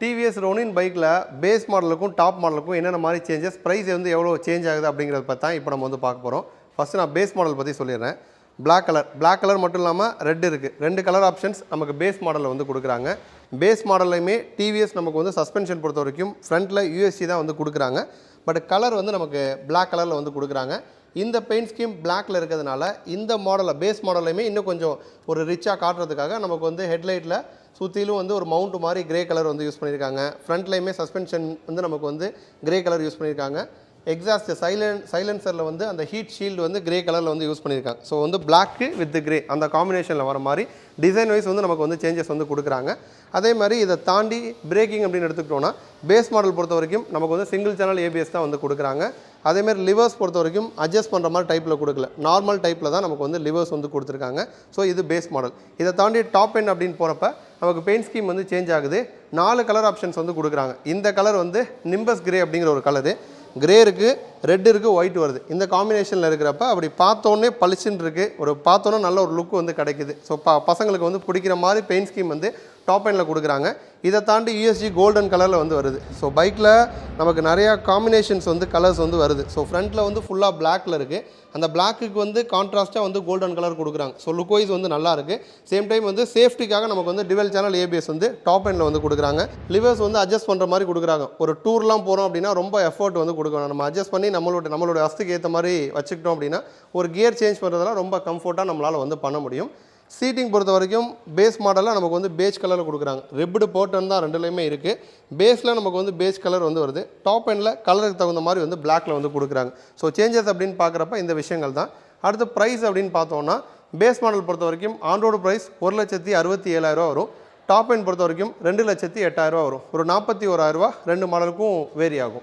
TVS ronin பைக்கில் base மாடலுக்கும் top மாடலுக்கும் என்னென்ன மாதிரி சேஞ்சஸ், ப்ரைஸ் வந்து எவ்வளோ சேஞ்ச் ஆகுது அப்படிங்கிறத பற்றி தான் இப்போ நம்ம வந்து பார்க்க போகிறோம். ஃபஸ்ட்டு நான் பேஸ் மாடல் பற்றி சொல்லிடுறேன். பிளாக் கலர் மட்டும் இல்லாமல் ரெட் இருக்குது. 2 கலர் ஆப்ஷன்ஸ் நமக்கு பேஸ் மாடலில் வந்து கொடுக்குறாங்க. பேஸ் மாடல்லையுமே டிவிஎஸ் நமக்கு வந்து சஸ்பென்ஷன் பொறுத்த வரைக்கும் ஃப்ரண்ட்டில் யூஎஸ்சி தான் வந்து கொடுக்குறாங்க. பட் கலர் வந்து நமக்கு பிளாக் கலரில் வந்து கொடுக்குறாங்க. இந்த பெயிண்ட் ஸ்கீம் பிளாக்ல இருக்கிறதுனால இந்த மாடலில் பேஸ் மாடலையுமே இன்னும் கொஞ்சம் ஒரு ரிச்சாக காட்டுறதுக்காக நமக்கு வந்து ஹெட்லைட்டில் சுற்றிலும் வந்து ஒரு மவுண்ட் மாதிரி கிரே கலர் வந்து யூஸ் பண்ணியிருக்காங்க. ஃப்ரண்ட்லையுமே சஸ்பென்ஷன் வந்து நமக்கு வந்து கிரே கலர் யூஸ் பண்ணியிருக்காங்க. எக்ஸாஸ்ட் சைலன்சரில் வந்து அந்த ஹீட் ஷீல்டு வந்து கிரே கலரில் வந்து யூஸ் பண்ணியிருக்காங்க. ஸோ வந்து பிளாக்கு வித் கிரே அந்த காம்பினேஷனில் வர மாதிரி டிசைன் வைஸ் வந்து நமக்கு வந்து சேஞ்சஸ் வந்து கொடுக்குறாங்க. அதே மாதிரி இதை தாண்டி பிரேக்கிங் அப்படின்னு எடுத்துக்கிட்டோன்னா பேஸ் மாடல் பொறுத்த வரைக்கும் நமக்கு வந்து சிங்கிள் சேனல் ஏபிஎஸ் தான் வந்து கொடுக்குறாங்க. அதேமாதிரி லிவர்ஸ் பொறுத்த வரைக்கும் அட்ஜஸ்ட் பண்ணுற மாதிரி டைப்பில் கொடுக்கல, நார்மல் டைப்பில் தான் நமக்கு வந்து லிவர்ஸ் வந்து கொடுத்துருக்காங்க. ஸோ இது பேஸ் மாடல். இதை தாண்டி டாப் எண்ட் அப்படின்னு போகிறப்ப நமக்கு பெயிண்ட் ஸ்கீம் வந்து சேஞ்ச் ஆகுது. 4 கலர் ஆப்ஷன்ஸ் வந்து கொடுக்குறாங்க. இந்த கலர் வந்து நிம்பஸ் கிரே அப்படிங்கிற ஒரு கலரு, கிரே இருக்குது, ரெட் இருக்குது, ஒயிட் வருது. இந்த காம்பினேஷனில் இருக்கிறப்ப அப்படி பார்த்தோன்னே பளிச்சுன்னு இருக்குது, ஒரு பார்த்தோன்னே நல்ல ஒரு லுக் வந்து கிடைக்குது. ஸோ பசங்களுக்கு வந்து பிடிக்கிற மாதிரி பெயிண்ட் ஸ்கீம் வந்து டாப் எண்டில் கொடுக்குறாங்க. இதை தாண்டி யூஎஸ்ஜி கோல்டன் கலரில் வந்து வருது. ஸோ பைக்கில் நமக்கு நிறையா காம்பினேஷன்ஸ் வந்து கலர்ஸ் வந்து வருது. ஸோ ஃப்ரண்ட்டில் வந்து ஃபுல்லாக பிளாக்ல இருக்குது. அந்த பிளாக்குக்கு வந்து கான்ட்ராஸ்ட்டாக வந்து கோல்டன் கலர் கொடுக்குறாங்க. ஸோ லுக் வைஸ் வந்து நல்லா இருக்குது. சேம் டைம் வந்து சேஃப்டிக்காக நமக்கு வந்து டிவல் சேனல் ஏபிஎஸ் வந்து டாப் எண்டில் வந்து கொடுக்குறாங்க. லிவர்ஸ் வந்து அட்ஜஸ்ட் பண்ணுற மாதிரி கொடுக்குறாங்க. ஒரு டூர்லாம் போகிறோம் அப்படின்னா ரொம்ப எஃபர்ட் வந்து கொடுக்கணும். நம்ம அட்ஜஸ்ட் பண்ணி நம்மளோட அஸ்துக்கு ஏற்ற மாதிரி வச்சுக்கிட்டோம் அப்படின்னா ஒரு கியர் சேஞ்ச் பண்ணுறதெல்லாம் ரொம்ப கம்ஃபர்ட்டாக நம்மளால் வந்து பண்ண முடியும். சீட்டிங் பொறுத்த வரைக்கும் பேஸ் மாடலில் நமக்கு வந்து பேஜ் கலரில் கொடுக்குறாங்க. ரெப்டு போட்டன் தான் ரெண்டுலேயுமே இருக்குது. பேஸில் நமக்கு வந்து பேஜ் கலர் வந்து வருது. டாப் எண்டில் கலருக்கு தகுந்த மாதிரி வந்து பிளாக்ல வந்து கொடுக்குறாங்க. ஸோ சேஞ்சஸ் அப்படின்னு பார்க்குறப்ப இந்த விஷயங்கள் தான். அடுத்து ப்ரைஸ் அப்படின்னு பார்த்தோன்னா பேஸ் மாடல் பொறுத்த வரைக்கும் ஆன்ரோடு ப்ரைஸ் 1,67,000 வரும். டாப் எண்ட் பொறுத்த வரைக்கும் 2,08,000 வரும். ஒரு 41,000 2 மாடலுக்கும் வேரி ஆகும்.